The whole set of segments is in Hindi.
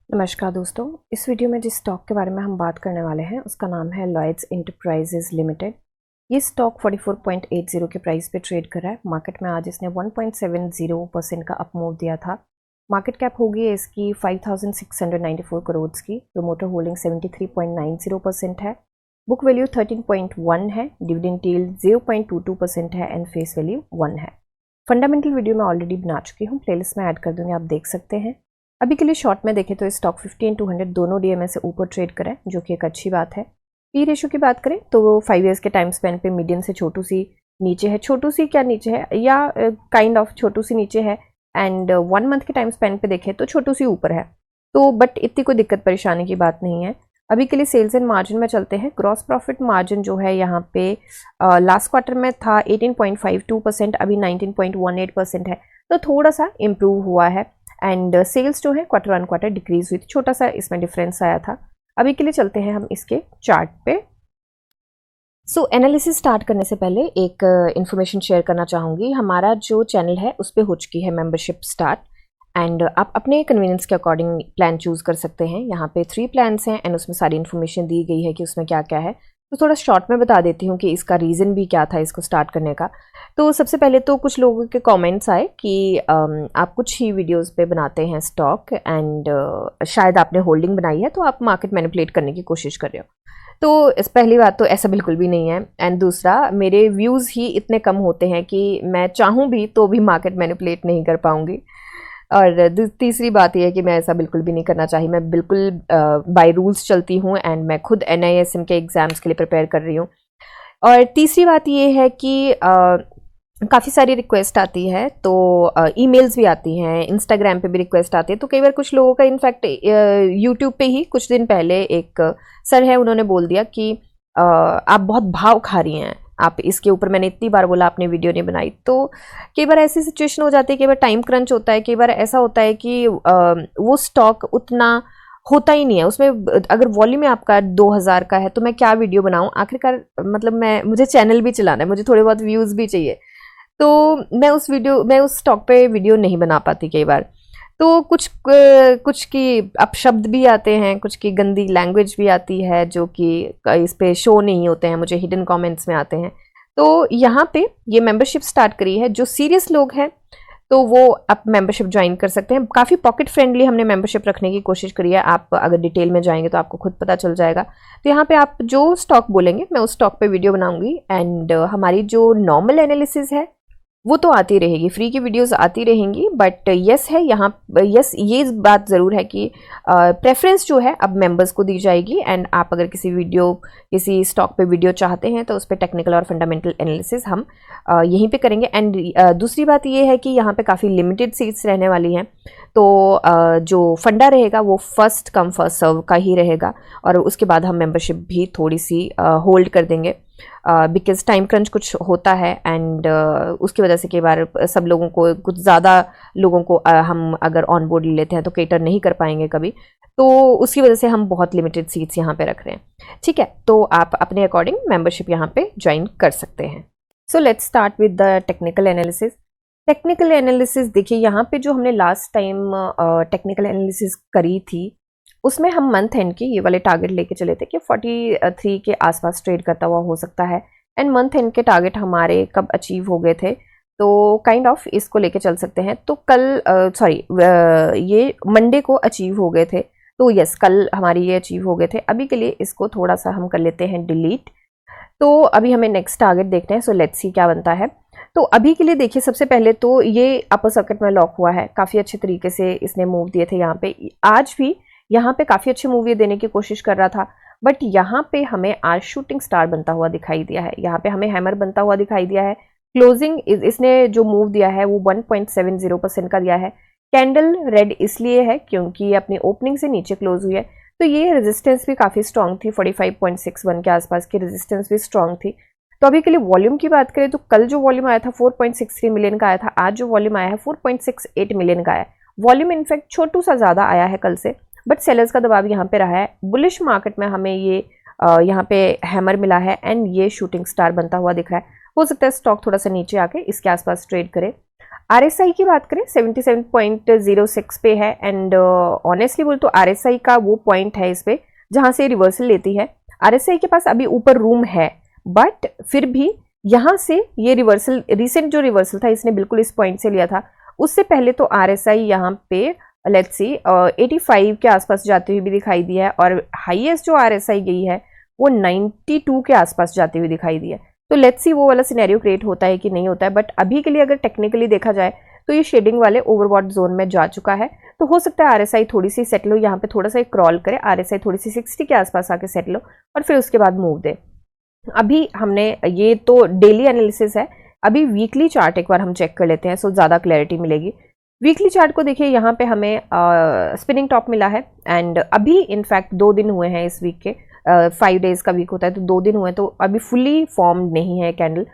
नमस्कार दोस्तों, इस वीडियो में जिस स्टॉक के बारे में हम बात करने वाले हैं उसका नाम है लॉयड्स इंटरप्राइजेज लिमिटेड। ये स्टॉक 44.80 के प्राइस पे ट्रेड कर रहा है। मार्केट में आज इसने 1.70% का अप मूव दिया था। मार्केट कैप होगी इसकी 5,694 करोड़ की। प्रोमोटर होल्डिंग 73.90% है। बुक वैल्यू 13.1 है। डिविडेंड यील्ड 0.22% है एंड फेस वैल्यू 1 है। फंडामेंटल वीडियो मैं ऑलरेडी बना चुकी हूँ, प्लेलिस्ट में ऐड कर दूंगी, आप देख सकते हैं। अभी के लिए शॉर्ट में देखें तो स्टॉक 50 एंड 200 दोनों डीएमए से ऊपर ट्रेड करें, जो कि एक अच्छी बात है। पी रेशो की बात करें तो 5 ईयर्स के टाइम स्पेन पे मीडियन से छोटू सी नीचे है। छोटू सी क्या नीचे है, या काइंड ऑफ छोटू सी नीचे है। एंड 1 मंथ के टाइम स्पेन पे देखें तो छोटू सी ऊपर है। तो बट इतनी कोई दिक्कत परेशानी की बात नहीं है। अभी के लिए सेल्स एंड मार्जिन में चलते हैं। ग्रॉस प्रॉफिट मार्जिन जो है यहाँ पे लास्ट क्वार्टर में था 18.52%, अभी 19.18% है, तो थोड़ा सा इम्प्रूव हुआ है। एंड सेल्स जो है क्वार्टर ऑन क्वार्टर डिक्रीज हुई थी, छोटा सा इसमें डिफरेंस आया था। अभी के लिए चलते हैं हम इसके चार्ट पे। एनालिसिस स्टार्ट करने से पहले एक इन्फॉर्मेशन शेयर करना चाहूँगी। हमारा जो चैनल है उस पर हो चुकी है मेंबरशिप स्टार्ट, एंड आप अपने कन्वीनियंस के अकॉर्डिंग प्लान चूज़ कर सकते हैं। यहाँ पे 3 प्लान्स हैं एंड उसमें सारी इन्फॉर्मेशन दी गई है कि उसमें क्या क्या है। तो थोड़ा शॉर्ट में बता देती हूँ कि इसका रीज़न भी क्या था इसको स्टार्ट करने का। तो सबसे पहले तो कुछ लोगों के कमेंट्स आए कि आप कुछ ही वीडियोस पे बनाते हैं स्टॉक एंड शायद आपने होल्डिंग बनाई है तो आप मार्केट मैनिपुलेट करने की कोशिश कर रहे हो। तो इस पहली बात तो ऐसा बिल्कुल भी नहीं है। एंड दूसरा, मेरे व्यूज़ ही इतने कम होते हैं कि मैं चाहूँ भी तो भी मार्केट मैनिपुलेट नहीं कर पाऊँगी। और तीसरी बात यह है कि मैं ऐसा बिल्कुल भी नहीं करना चाहिए। मैं बिल्कुल बाय रूल्स चलती हूँ एंड मैं खुद NISM के एग्ज़ाम्स के लिए प्रिपेयर कर रही हूँ। और तीसरी बात यह है कि काफ़ी सारी रिक्वेस्ट आती है, तो ईमेल्स भी आती हैं, इंस्टाग्राम पे भी रिक्वेस्ट आती है। तो कई बार कुछ लोगों का इनफैक्ट यूट्यूब पे ही कुछ दिन पहले एक सर है, उन्होंने बोल दिया कि आप बहुत भाव खा रही हैं, आप इसके ऊपर मैंने इतनी बार बोला आपने वीडियो नहीं बनाई। तो कई बार ऐसी सिचुएशन हो जाती है, कई बार टाइम क्रंच होता है, कई बार ऐसा होता है कि वो स्टॉक उतना होता ही नहीं है उसमें। अगर वॉल्यूम आपका 2000 का है तो मैं क्या वीडियो बनाऊं आखिरकार। मतलब मुझे चैनल भी चलाना है, मुझे थोड़े बहुत व्यूज़ भी चाहिए। तो मैं उस स्टॉक पे वीडियो नहीं बना पाती कई बार। तो कुछ की अपशब्द भी आते हैं, कुछ की गंदी लैंग्वेज भी आती है जो कि इस पे शो नहीं होते हैं, मुझे हिडन कमेंट्स में आते हैं। तो यहाँ पे ये मेंबरशिप स्टार्ट करी है। जो सीरियस लोग हैं तो वो आप मेंबरशिप ज्वाइन कर सकते हैं। काफ़ी पॉकेट फ्रेंडली हमने मेंबरशिप रखने की कोशिश करी है। आप अगर डिटेल में जाएंगे तो आपको खुद पता चल जाएगा। तो यहाँ पे आप जो स्टॉक बोलेंगे मैं उस स्टॉक पे वीडियो बनाऊंगी। एंड हमारी जो नॉर्मल एनालिसिस है वो तो आती रहेगी, फ्री की वीडियोस आती रहेंगी। बट यस है यहाँ, यस ये बात ज़रूर है कि प्रेफरेंस जो है अब मेंबर्स को दी जाएगी। एंड आप अगर किसी स्टॉक पे वीडियो चाहते हैं तो उस पर टेक्निकल और फंडामेंटल एनालिसिस हम यहीं पे करेंगे। एंड दूसरी बात ये है कि यहाँ पे काफ़ी लिमिटेड सीट्स रहने वाली हैं। तो जो फंडा रहेगा वो फर्स्ट कम फर्स्ट सर्व का ही रहेगा, और उसके बाद हम मेंबरशिप भी थोड़ी सी होल्ड कर देंगे बिकॉज टाइम क्रंच कुछ होता है। एंड उसकी वजह से कई बार सब लोगों को, कुछ ज़्यादा लोगों को हम अगर ऑन बोर्ड ले लेते हैं तो केटर नहीं कर पाएंगे कभी। तो उसकी वजह से हम बहुत लिमिटेड सीट्स यहाँ पे रख रहे हैं। ठीक है, तो आप अपने अकॉर्डिंग मेंबरशिप यहाँ पे ज्वाइन कर सकते हैं। So let's start with the technical analysis. Technical analysis देखिए, यहाँ पे जो हमने लास्ट टाइम टेक्निकल एनालिसिस करी थी उसमें हम मंथ एंड के ये वाले टारगेट लेके चले थे कि 43 के आसपास ट्रेड करता हुआ हो सकता है। एंड मंथ एंड के टारगेट हमारे कब अचीव हो गए थे, तो काइंड ऑफ इसको लेके चल सकते हैं। तो ये मंडे को अचीव हो गए थे। तो यस, कल हमारी ये अचीव हो गए थे। अभी के लिए इसको थोड़ा सा हम कर लेते हैं डिलीट। तो अभी हमें नेक्स्ट टारगेट देखते हैं। सो लेट्स सी क्या बनता है। तो अभी के लिए देखिए, सबसे पहले तो ये अपर सर्किट में लॉक हुआ है, काफ़ी अच्छे तरीके से इसने मूव दिए थे। यहाँ पे आज भी यहाँ पे काफ़ी अच्छे मूव देने की कोशिश कर रहा था, बट यहाँ पे हमें आज शूटिंग स्टार बनता हुआ दिखाई दिया है। यहाँ पे हमें हैमर बनता हुआ दिखाई दिया है। क्लोजिंग इसने जो मूव दिया है वो 1.70% का दिया है। कैंडल रेड इसलिए है क्योंकि अपनी ओपनिंग से नीचे क्लोज हुई है। तो ये रेजिस्टेंस भी काफ़ी स्ट्रॉन्ग थी, 45.61 के आसपास की रेजिस्टेंस भी स्ट्रॉन्ग थी। तो अभी के लिए वॉल्यूम की बात करें तो कल जो वॉल्यूम आया था 4.63 मिलियन का आया था, आज जो वॉल्यूम आया है 4.68 मिलियन का आया है। वॉल्यूम इनफैक्ट छोटू सा ज़्यादा आया है कल से, बट सेलर्स का दबाव यहाँ पे रहा है। बुलिश मार्केट में हमें ये यहाँ पे हैमर मिला है एंड ये शूटिंग स्टार बनता हुआ दिख रहा है। हो सकता है स्टॉक थोड़ा सा नीचे आके इसके आसपास ट्रेड करे। RSI की बात करें 77.06 पे है एंड ऑनेस्टली बोल तो RSI का वो पॉइंट है इस पे जहां से रिवर्सल लेती है। RSI के पास अभी ऊपर रूम है, बट फिर भी यहाँ से ये रिवर्सल, रिसेंट जो रिवर्सल था इसने बिल्कुल इस पॉइंट से लिया था। उससे पहले तो RSI यहाँ पे लेट्स सी 85 के आसपास जाती हुई भी दिखाई दी है और हाईएस्ट जो RSI गई है वो 92 के आसपास जाती हुई दिखाई दी है। तो लेट्स सी वो वाला सिनेरियो क्रिएट होता है कि नहीं होता है, बट अभी के लिए अगर टेक्निकली देखा जाए तो ये शेडिंग वाले ओवरबॉट जोन में जा चुका है। तो हो सकता है RSI थोड़ी सी सेटल हो, यहाँ पे थोड़ा सा क्रॉल करे, RSI थोड़ी सी 60 के आसपास आके सेटल हो और फिर उसके बाद मूव दे। अभी हमने ये तो डेली एनालिसिस है, अभी वीकली चार्ट एक बार हम चेक कर लेते हैं सो ज़्यादा क्लैरिटी मिलेगी। वीकली चार्ट को देखिए, यहाँ पे हमें स्पिनिंग टॉप मिला है एंड अभी इनफैक्ट 2 दिन हुए हैं इस वीक के, 5 डेज का वीक होता है तो 2 दिन हुए, तो अभी फुली फॉर्म्ड नहीं है कैंडल।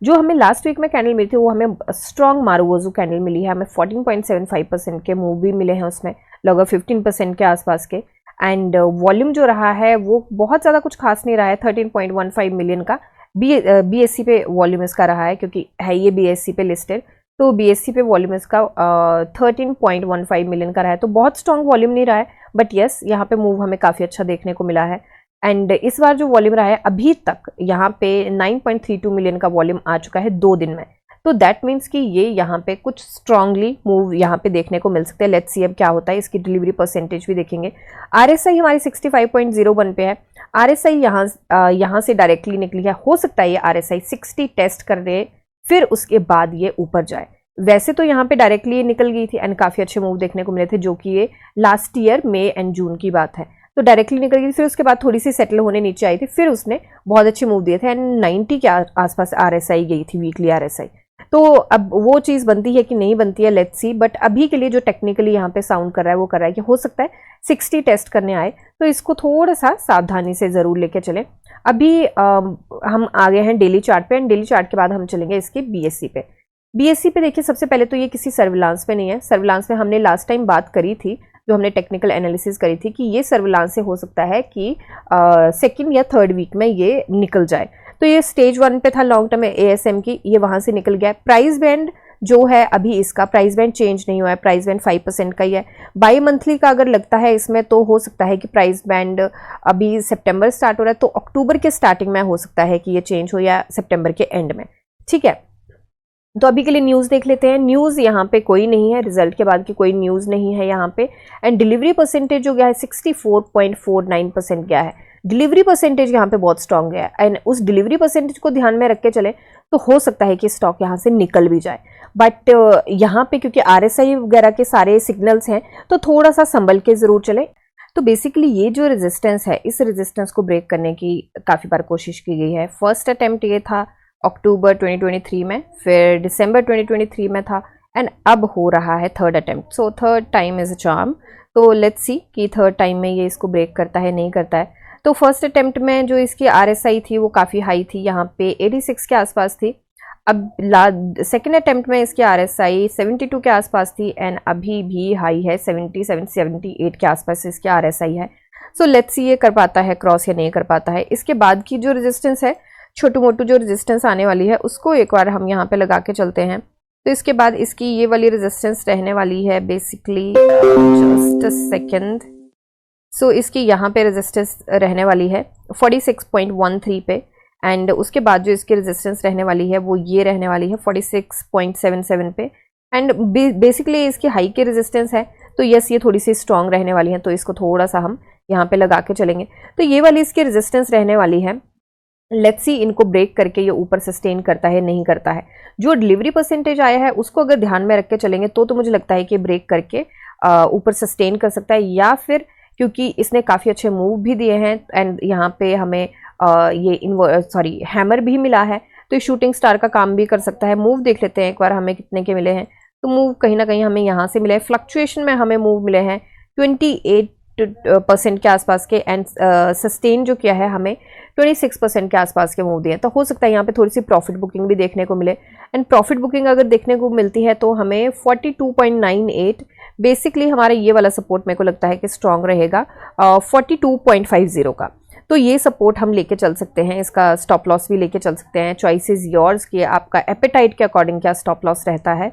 जो हमें लास्ट वीक में कैंडल मिली थी वो हमें स्ट्रॉन्ग मारुओजू कैंडल मिली है, हमें 14.75% के मूव भी मिले हैं उसमें, लगभग 15% के आसपास के। एंड वॉल्यूम जो रहा है वो बहुत ज़्यादा कुछ खास नहीं रहा है, 13.15 मिलियन का BSE पे वॉल्यूम इसका रहा है, क्योंकि है ये BSE पे लिस्टेड, तो BSE पे वॉल्यूम इसका 13.15 मिलियन का रहा है, तो बहुत स्ट्रॉन्ग वॉल्यूम नहीं रहा है, बट येस यहाँ पे मूव हमें काफ़ी अच्छा देखने को मिला है। एंड इस बार जो वॉल्यूम रहा है अभी तक यहाँ पे 9.32 मिलियन का वॉल्यूम आ चुका है 2 दिन में, तो दैट मीन्स कि ये यहाँ पे कुछ स्ट्रांगली मूव यहाँ पे देखने को मिल सकते हैं। लेट्स सी अब क्या होता है, इसकी डिलीवरी परसेंटेज भी देखेंगे। RSI हमारी 65.01 पे है, RSI यहाँ से डायरेक्टली निकली है, हो सकता है ये RSI 60 टेस्ट कर दे फिर उसके बाद ये ऊपर जाए। वैसे तो यहाँ पे डायरेक्टली निकल गई थी एंड काफ़ी अच्छे मूव देखने को मिले थे, जो कि ये last year May and June की बात है, तो डायरेक्टली निकल गई, फिर उसके बाद थोड़ी सी सेटल होने नीचे आई थी, फिर उसने बहुत अच्छे मूव दिए थे एंड 90 के आसपास RSI गई थी, वीकली RSI। तो अब वो चीज़ बनती है कि नहीं बनती है, लेट्स सी, बट अभी के लिए जो टेक्निकली यहाँ पे साउंड कर रहा है वो कर रहा है कि हो सकता है 60 टेस्ट करने आए, तो इसको थोड़ा सा सावधानी से ज़रूर लेके चलें। अभी हम आ गए हैं डेली चार्ट पे एंड डेली चार्ट के बाद हम चलेंगे इसके BSE पे। BSE पे देखिए, सबसे पहले तो ये किसी सर्विलांस पे नहीं है। सर्विलांस में हमने लास्ट टाइम बात करी थी, जो हमने टेक्निकल एनालिसिस करी थी, कि ये सर्विलांस से हो सकता है कि सेकेंड या थर्ड वीक में ये निकल जाए। तो ये स्टेज 1 पे था लॉन्ग टर्म ASM की, ये वहाँ से निकल गया। प्राइस बैंड जो है अभी इसका प्राइस बैंड चेंज नहीं हुआ है, प्राइस बैंड 5% का ही है। बाई मंथली का अगर लगता है इसमें तो हो सकता है कि प्राइस बैंड अभी सितंबर स्टार्ट हो रहा है तो अक्टूबर के स्टार्टिंग में हो सकता है कि ये चेंज हो या सितंबर के एंड में, ठीक है। तो अभी के लिए न्यूज़ देख लेते हैं। न्यूज़ यहाँ पे कोई नहीं है, रिजल्ट के बाद की कोई न्यूज़ नहीं है यहाँ पे। एंड डिलीवरी परसेंटेज जो गया है 64.49% गया है। डिलीवरी परसेंटेज यहाँ पे बहुत स्ट्रांग गया है एंड उस डिलीवरी परसेंटेज को ध्यान में रख के चले तो हो सकता है कि स्टॉक यहाँ से निकल भी जाए, बट यहाँ पे क्योंकि RSI वगैरह के सारे सिग्नल्स हैं तो थोड़ा सा संभल के ज़रूर चले। तो बेसिकली ये जो रेजिस्टेंस है, इस रेजिस्टेंस को ब्रेक करने की काफ़ी बार कोशिश की गई है। फर्स्ट अटैम्प्ट ये था अक्टूबर 2023 में, फिर दिसंबर 2023 में था एंड अब हो रहा है third attempt. So third time is a charm. तो लेट्स सी कि थर्ड टाइम में ये इसको ब्रेक करता है नहीं करता है। तो फर्स्ट अटैम्प्ट में जो इसकी RSI थी वो काफ़ी हाई थी, यहाँ पे 86 के आसपास थी। अब सेकेंड अटैम्प्ट में इसकी RSI 72 के आसपास थी एंड अभी भी हाई है, 78 के आसपास इसकी RSI है। सो लेट्स सी ये कर पाता है क्रॉस या नहीं कर पाता है। इसके बाद की जो रेजिस्टेंस है, छोटू मोटू जो रेजिस्टेंस आने वाली है, उसको एक बार हम यहाँ पे लगा के चलते हैं। तो इसके बाद इसकी ये वाली रेजिस्टेंस रहने वाली है बेसिकली, जस्ट अ सेकेंड। सो इसकी यहाँ पे रेजिस्टेंस रहने वाली है 46.13 पे एंड उसके बाद जो इसकी रेजिस्टेंस रहने वाली है वो ये रहने वाली है 46.77 पे एंड बेसिकली इसकी हाई की रेजिस्टेंस है, तो यस ये थोड़ी सी स्ट्रांग रहने वाली है, तो इसको थोड़ा सा हम यहाँ पे लगा के चलेंगे। तो ये वाली इसकी रेजिस्टेंस रहने वाली है। लेट्स सी इनको ब्रेक करके ये ऊपर सस्टेन करता है नहीं करता है। जो डिलीवरी परसेंटेज आया है उसको अगर ध्यान में रख के चलेंगे तो मुझे लगता है कि ब्रेक करके ऊपर सस्टेन कर सकता है, या फिर क्योंकि इसने काफ़ी अच्छे मूव भी दिए हैं एंड यहाँ पे हमें ये हैमर भी मिला है, तो ये शूटिंग स्टार का काम भी कर सकता है। मूव देख लेते हैं एक बार हमें कितने के मिले हैं। तो मूव कहीं ना कहीं हमें यहाँ से मिले हैं, फ्लक्चुएशन में हमें मूव मिले हैं 28% के आसपास के एंड सस्टेन जो किया है हमें 26% के आसपास के मूव दिए। तो हो सकता है यहाँ पे थोड़ी सी प्रॉफिट बुकिंग भी देखने को मिले एंड प्रॉफिट बुकिंग अगर देखने को मिलती है तो हमें 42.98 बेसिकली हमारा ये वाला सपोर्ट मेरे को लगता है कि स्ट्रांग रहेगा 42.50 का। तो ये सपोर्ट हम लेके चल सकते हैं, इसका स्टॉप लॉस भी लेके चल सकते हैं। चॉइस इज योर्स कि आपका एपेटाइट के अकॉर्डिंग क्या स्टॉप लॉस रहता है।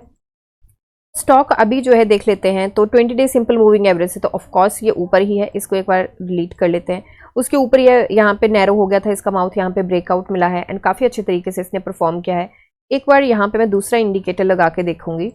स्टॉक अभी जो है देख लेते हैं, तो 20 डे सिंपल मूविंग एवरेज से तो ऑफ कोर्स ये ऊपर ही है, इसको एक बार डिलीट कर लेते हैं। उसके ऊपर ये यहाँ पे नैरो हो गया था इसका माउथ, यहाँ पे ब्रेकआउट मिला है एंड काफ़ी अच्छे तरीके से इसने परफॉर्म किया है। एक बार यहाँ पे मैं दूसरा इंडिकेटर लगा के देखूंगी,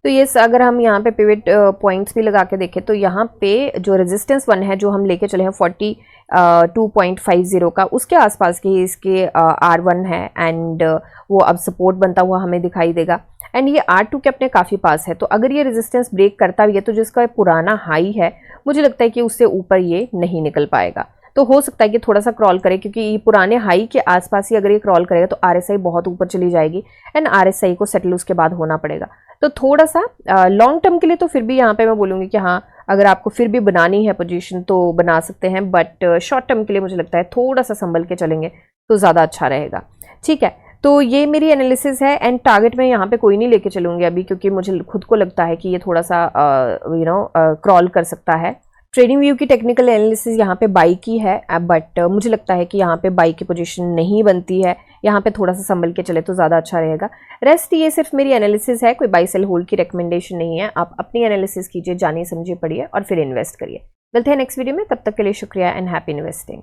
तो ये अगर हम यहाँ पे पिवट पॉइंट्स भी लगा के देखें तो यहाँ पे जो रेजिस्टेंस 1 है जो हम लेके चले हैं 42.50 का, उसके आसपास की इसके R1 है एंड वो अब सपोर्ट बनता हुआ हमें दिखाई देगा एंड ये R2 के अपने काफ़ी पास है। तो अगर ये रेजिस्टेंस ब्रेक करता भी है तो जिसका पुराना हाई है मुझे लगता है कि उससे ऊपर ये नहीं निकल पाएगा। तो हो सकता है कि थोड़ा सा क्रॉल करे, क्योंकि पुराने हाई के आसपास ही अगर ये क्रॉल करेगा तो RSI बहुत ऊपर चली जाएगी एंड RSI को सेटल उसके बाद होना पड़ेगा। तो थोड़ा सा लॉन्ग टर्म के लिए तो फिर भी यहाँ पे मैं बोलूँगी कि हाँ, अगर आपको फिर भी बनानी है पोजीशन तो बना सकते हैं, बट शॉर्ट टर्म के लिए मुझे लगता है थोड़ा सा संभल के चलेंगे तो ज़्यादा अच्छा रहेगा। ठीक है, तो ये मेरी एनालिसिस है एंड टारगेट में यहाँ पे कोई नहीं लेके चलूँगी अभी, क्योंकि मुझे खुद को लगता है कि ये थोड़ा सा क्रॉल कर सकता है। ट्रेडिंग व्यू की टेक्निकल एनालिसिस यहाँ पे बाई की है, बट मुझे लगता है कि यहाँ पे बाई की पोजीशन नहीं बनती है, यहाँ पे थोड़ा सा संभल के चले तो ज़्यादा अच्छा रहेगा। रेस्ट ये सिर्फ मेरी एनालिसिस है, कोई बाई सेल होल्ड की रिकमेंडेशन नहीं है। आप अपनी एनालिसिस कीजिए, जानिए समझिए, पढ़िए और फिर इन्वेस्ट करिए। मिलते हैं नेक्स्ट वीडियो में, तब तक के लिए शुक्रिया एंड हैप्पी इन्वेस्टिंग।